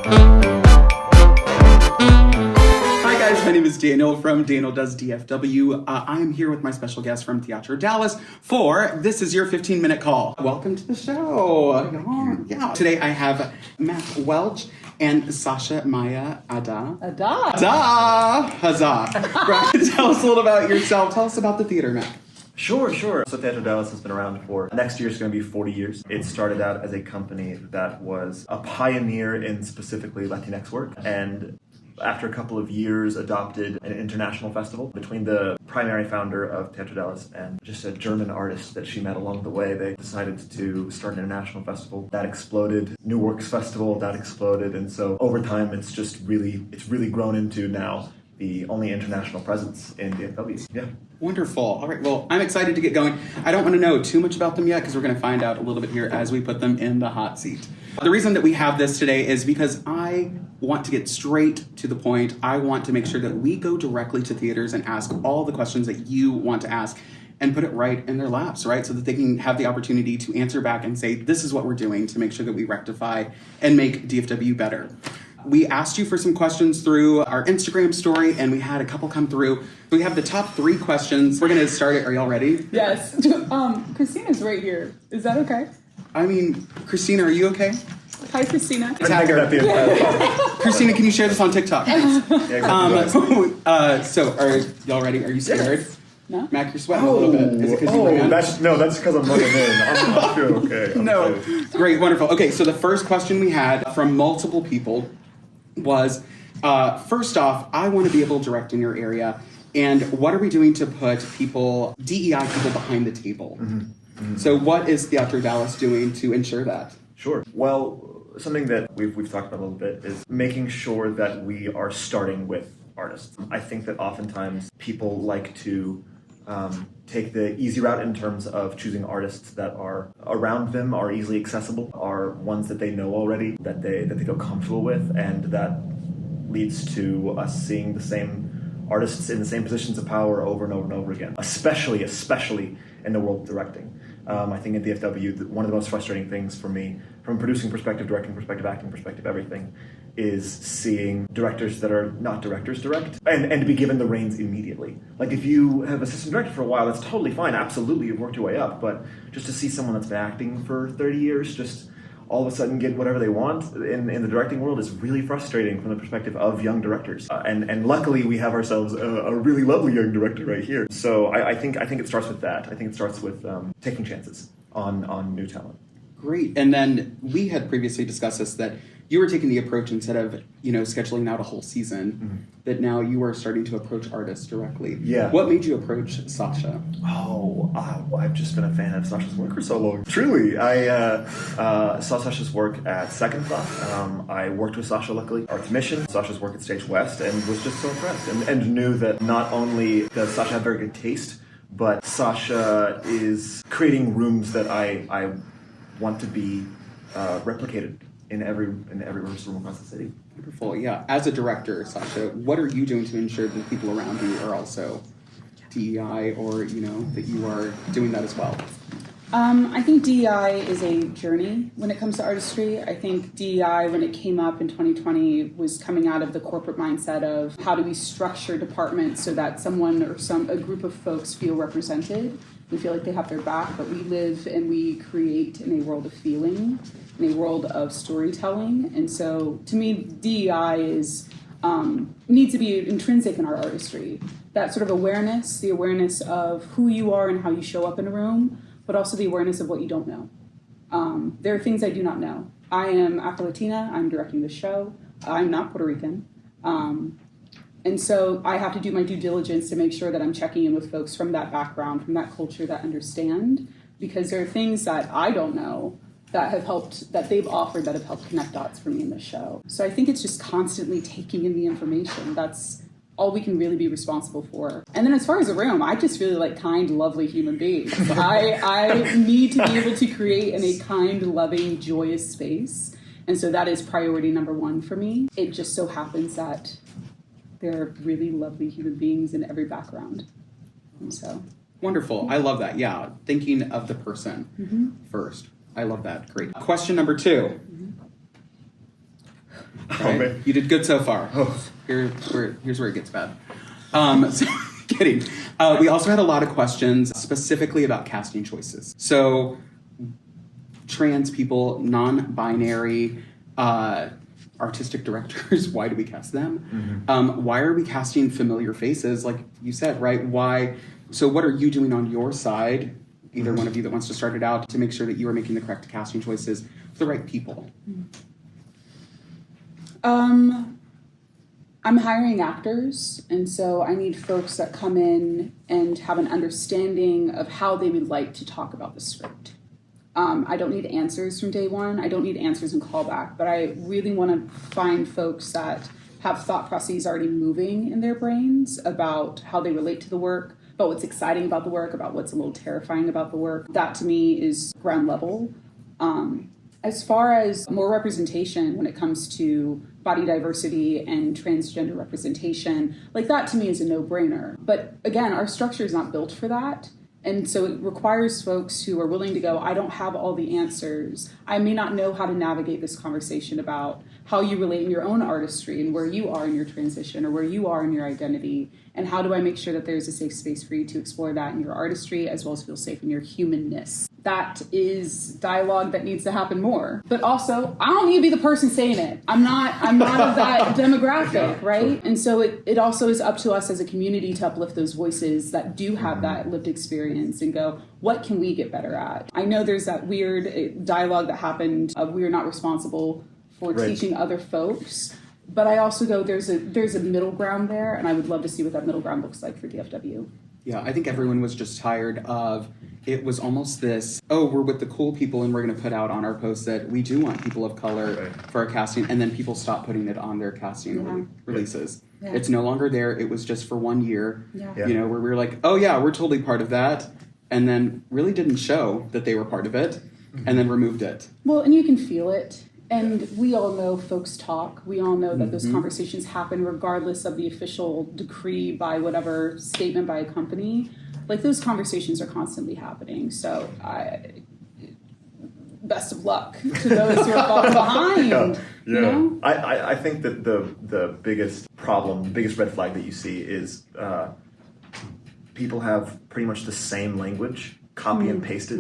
My name is Daniel from Daniel Does DFW. I am here with my special guest from Teatro Dallas for This Is Your 15-Minute Call. Welcome to the show. Yeah. Today I have Matt Welch and Sasha Maya Ada. Huzzah. Right. Tell us a little about yourself. Tell us about the theater, Matt. Sure. So Teatro Dallas has been around for, next year is going to be 40 years. It started out as a company that was a pioneer in specifically Latinx work, and after a couple of years adopted an international festival. Between the primary founder of Teatro Dallas and just a German artist that she met along the way, they decided to start an international festival. That exploded. New Works Festival, that exploded. And so over time, it's really grown into now the only international presence in DFW. Yeah. Wonderful. All right. Well, I'm excited to get going. I don't want to know too much about them yet because we're going to find out a little bit here as we put them in the hot seat. The reason that we have this today is because I want to get straight to the point. I want to make sure that we go directly to theaters and ask all the questions that you want to ask and put it right in their laps, right? So that they can have the opportunity to answer back and say, this is what we're doing to make sure that we rectify and make DFW better. We asked you for some questions through our Instagram story, and we had a couple come through. We have the top 3 questions. We're going to start it. Are y'all ready? Yes. Christina's right here. Is that okay? I mean, Christina, are you okay? Hi, Christina. Tag her at the end. Christina, can you share this on TikTok? Yeah, so, are y'all ready? Are you scared? Yes. No? Mac, you're sweating a little bit. Is it because you ran? That's because I'm looking in. I feel okay. No. Great, wonderful. Okay, so the first question we had from multiple people was, first off, I want to be able to direct in your area, and what are we doing to put DEI people behind the table? Mm-hmm. So what is Teatro Dallas doing to ensure that? Sure. Well, something that we've talked about a little bit is making sure that we are starting with artists. I think that oftentimes people like to take the easy route in terms of choosing artists that are around them, are easily accessible, are ones that they know already, that they feel comfortable with, and that leads to us seeing the same artists in the same positions of power over and over and over again, especially in the world of directing. I think at DFW, one of the most frustrating things for me, from a producing perspective, directing perspective, acting perspective, everything, is seeing directors that are not directors direct and to be given the reins immediately. Like, if you have assistant director for a while, that's totally fine. Absolutely, you've worked your way up. But just to see someone that's been acting for 30 years just all of a sudden get whatever they want in the directing world is really frustrating from the perspective of young directors. And luckily we have ourselves a really lovely young director right here. So I think it starts with that. I think it starts with taking chances on new talent. Great. And then we had previously discussed this, that you were taking the approach, instead of, scheduling out a whole season, that now you are starting to approach artists directly. Yeah. What made you approach Sasha? I've just been a fan of Sasha's work for so long. Truly, I saw Sasha's work at Second Thought. I worked with Sasha, luckily, Arts Mission, Sasha's work at Stage West, and was just so impressed. And knew that not only does Sasha have very good taste, but Sasha is creating rooms that I want to be replicated in every rehearsal room across the city. Wonderful. Yeah. As a director, Sasha, what are you doing to ensure that people around you are also DEI, or that you are doing that as well? I think DEI is a journey when it comes to artistry. I think DEI, when it came up in 2020, was coming out of the corporate mindset of how do we structure departments so that someone or a group of folks feel represented. We feel like they have their back, but we live and we create in a world of feeling, in a world of storytelling. And so, to me, DEI needs to be intrinsic in our artistry. That sort of awareness, the awareness of who you are and how you show up in a room, but also the awareness of what you don't know. There are things I do not know. I am Afro-Latina. I'm directing the show. I'm not Puerto Rican. And so I have to do my due diligence to make sure that I'm checking in with folks from that background, from that culture, that understand, because there are things that I don't know that have helped, that they've offered, that have helped connect dots for me in the show. So I think it's just constantly taking in the information. That's all we can really be responsible for. And then as far as the room, I just really like kind, lovely human beings. I need to be able to create in a kind, loving, joyous space. And so that is priority number 1 for me. It just so happens that there are really lovely human beings in every background. And so. Wonderful. I love that. Yeah. Thinking of the person first. I love that. Great. Question number 2. Right? man. You did good so far. Oh. Here's where it gets bad. So, kidding. We also had a lot of questions specifically about casting choices. So, trans people, non-binary, artistic directors, why do we cast them? Why are we casting familiar faces, like you said, right? Why? So what are you doing on your side, either one of you that wants to start it out, to make sure that you are making the correct casting choices for the right people? I'm hiring actors, and so I need folks that come in and have an understanding of how they would like to talk about the script. I don't need answers from day one. I don't need answers in callback, but I really want to find folks that have thought processes already moving in their brains about how they relate to the work, about what's exciting about the work, about what's a little terrifying about the work. That to me is ground level. As far as more representation when it comes to body diversity and transgender representation, like that to me is a no-brainer. But again, our structure is not built for that. And so it requires folks who are willing to go, I don't have all the answers. I may not know how to navigate this conversation about how you relate in your own artistry and where you are in your transition or where you are in your identity. And how do I make sure that there's a safe space for you to explore that in your artistry as well as feel safe in your humanness? That is dialogue that needs to happen more. But also, I don't need to be the person saying it. I'm not of that demographic, right? And so it also is up to us as a community to uplift those voices that do have that lived experience and go, what can we get better at? I know there's that weird dialogue that happened of we are not responsible for teaching other folks. But I also go, there's a middle ground there, and I would love to see what that middle ground looks like for DFW. Yeah, I think everyone was just tired of, it was almost this, oh, we're with the cool people and we're going to put out on our post that we do want people of color for our casting, and then people stop putting it on their casting releases. Yeah. It's no longer there. It was just for 1 year, you know, where we were like, oh yeah, we're totally part of that, and then really didn't show that they were part of it, and then removed it. Well, and you can feel it. And we all know folks talk. We all know that those conversations happen regardless of the official decree by whatever statement by a company. Like, those conversations are constantly happening. So best of luck to those who are falling behind. You know? I think that the biggest problem, the biggest red flag that you see is people have pretty much the same language, copy and pasted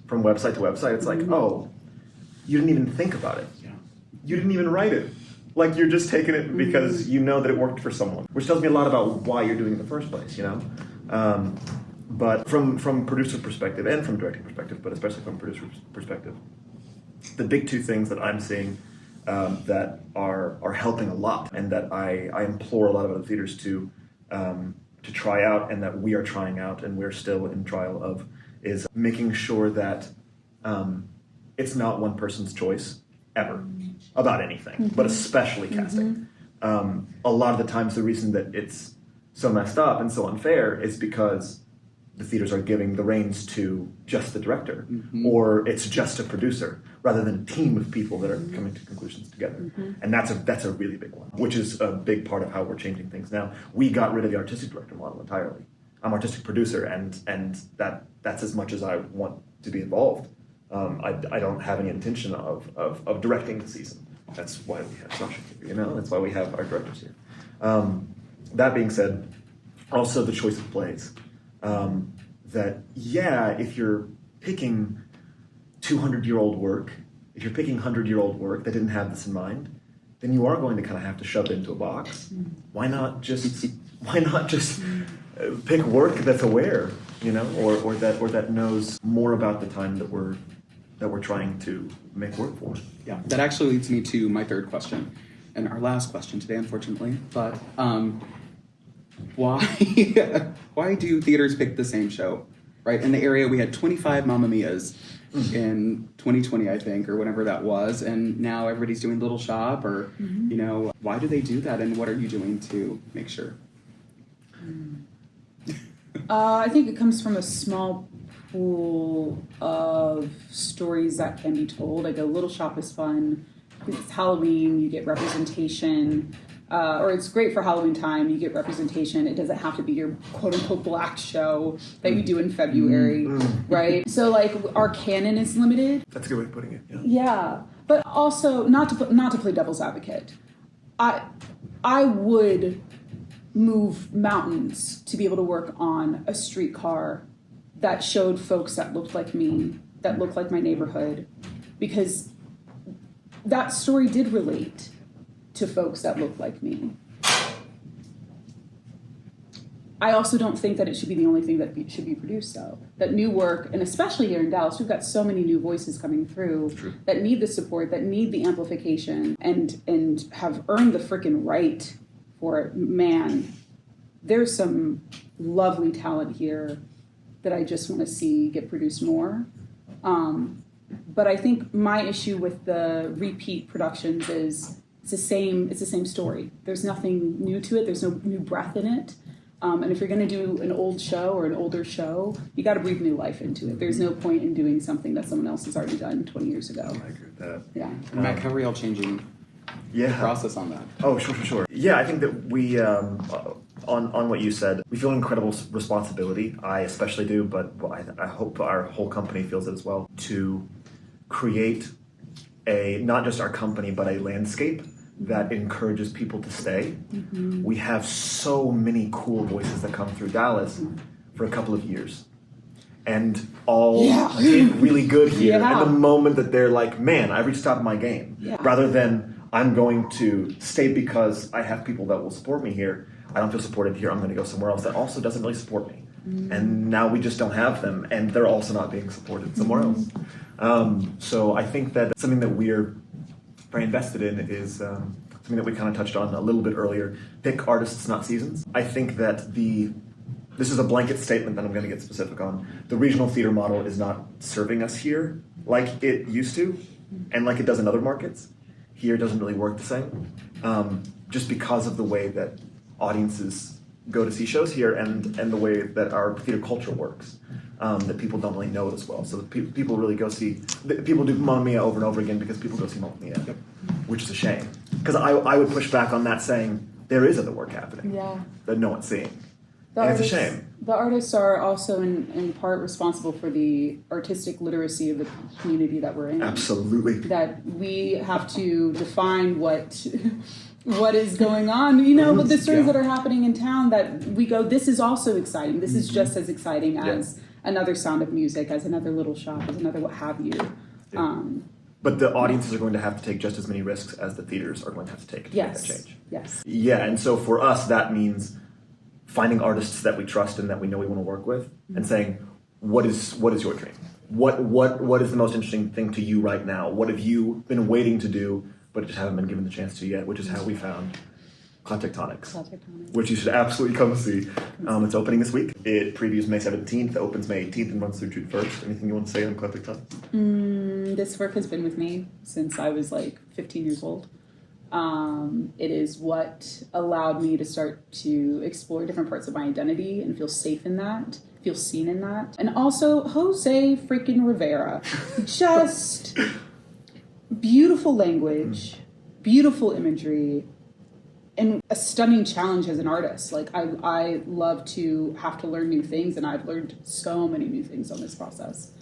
from website to website. It's like, oh, you didn't even think about it. You didn't even write it. Like, you're just taking it because you know that it worked for someone, which tells me a lot about why you're doing it in the first place, you know? But from producer perspective and from directing perspective, but especially from producer perspective, the big two things that I'm seeing that are helping a lot, and that I implore a lot of other theaters to try out, and that we are trying out and we're still in trial of, is making sure that it's not one person's choice ever about anything, but especially casting. A lot of the times the reason that it's so messed up and so unfair is because the theaters are giving the reins to just the director, or it's just a producer, rather than a team of people that are coming to conclusions together. And that's a really big one, which is a big part of how we're changing things now. We got rid of the artistic director model entirely. I'm artistic producer, and that's as much as I want to be involved. I don't have any intention of directing the season. That's why we have Sasha here, you know? That's why we have our directors here. That being said, also the choice of plays. That, if you're picking 200-year-old work, if you're picking 100-year-old work that didn't have this in mind, then you are going to kind of have to shove it into a box. Why not just pick work that's aware, you know, or that knows more about the time that we're trying to make work for. Yeah, that actually leads me to my third question, and our last question today, unfortunately. But why do theaters pick the same show? Right, in the area we had 25 Mamma Mias in 2020, I think, or whenever that was, and now everybody's doing Little Shop, or you know, why do they do that, and what are you doing to make sure? I think it comes from a small pool of stories that can be told. Like, a Little Shop is fun. It's Halloween, you get representation. Or it's great for Halloween time, you get representation. It doesn't have to be your quote-unquote black show that you do in February, right? So, like, our canon is limited. That's a good way of putting it, Yeah, but also, not to play devil's advocate, I would move mountains to be able to work on a streetcar that showed folks that looked like me, that looked like my neighborhood, because that story did relate to folks that looked like me. I also don't think that it should be the only thing that should be produced, though. That new work, and especially here in Dallas, we've got so many new voices coming through that need the support, that need the amplification, and have earned the freaking right for it. Man, there's some lovely talent here that I just want to see get produced more. But I think my issue with the repeat productions is it's the same story. There's nothing new to it. There's no new breath in it. And if you're going to do an old show or an older show, you got to breathe new life into it. There's no point in doing something that someone else has already done 20 years ago. I agree with that. Yeah. And Mac, how are y'all changing the process on that? Oh, sure. Yeah, I think that we, on what you said, we feel an incredible responsibility. I especially do, but I hope our whole company feels it as well, to create not just our company, but a landscape that encourages people to stay. Mm-hmm. We have so many cool voices that come through Dallas for a couple of years. And all did really good here. Yeah. And the moment that they're like, man, I reached top of my game. Yeah. Rather than, I'm going to stay because I have people that will support me here. I don't feel supported here. I'm going to go somewhere else that also doesn't really support me. Mm-hmm. And now we just don't have them. And they're also not being supported somewhere else. So I think that something that we're very invested in is something that we kind of touched on a little bit earlier. Pick artists, not seasons. I think that this is a blanket statement that I'm going to get specific on. The regional theater model is not serving us here like it used to and like it does in other markets. Here it doesn't really work the same, just because of the way that audiences go to see shows here and the way that our theater culture works. That people don't really know it as well. So people really go see... People do Mamma Mia over and over again because people go see Mamma Mia, which is a shame. Because I would push back on that saying there is other work happening that no one's seeing. And it's a shame. The artists are also in part responsible for the artistic literacy of the community that we're in. Absolutely. That we have to define what is going on, with the stories that are happening in town, that we go, this is also exciting. This is just as exciting as another Sound of Music, as another Little Shop, as another what have you. Yeah. But the audiences are going to have to take just as many risks as the theaters are going to have to take make that change. Yes. Yeah, and so for us, that means finding artists that we trust and that we know we want to work with, and saying, what is your dream? What is the most interesting thing to you right now? What have you been waiting to do, but just haven't been given the chance to yet? Which is how we found Cloud Tectonics, which you should absolutely come see. It's opening this week. It previews May 17th, opens May 18th, and runs through June 1st. Anything you want to say on Cloud Tectonics? This work has been with me since I was like 15 years old. It is what allowed me to start to explore different parts of my identity and feel safe in that, feel seen in that. And also Jose freaking Rivera. Just beautiful language, beautiful imagery, and a stunning challenge as an artist. Like I love to have to learn new things, and I've learned so many new things on this process.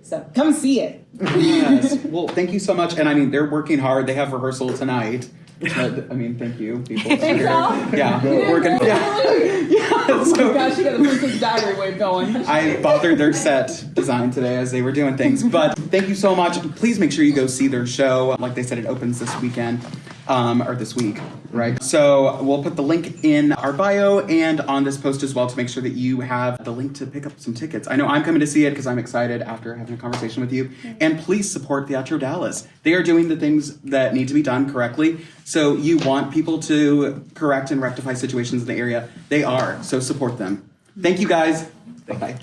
So come see it. Yes. Well, thank you so much. And I mean, they're working hard. They have rehearsal tonight. Thank you, people. Thanks, Al. Yeah, we're gonna. Oh my gosh, you got a Princess Diary wave going. I bothered their set design today as they were doing things. But thank you so much. Please make sure you go see their show. Like they said, it opens this weekend. Or this week, right? So we'll put the link in our bio and on this post as well to make sure that you have the link to pick up some tickets. I know I'm coming to see it because I'm excited after having a conversation with you. And please support Teatro Dallas. They are doing the things that need to be done correctly. So you want people to correct and rectify situations in the area. They are. So support them. Thank you guys. Bye-bye.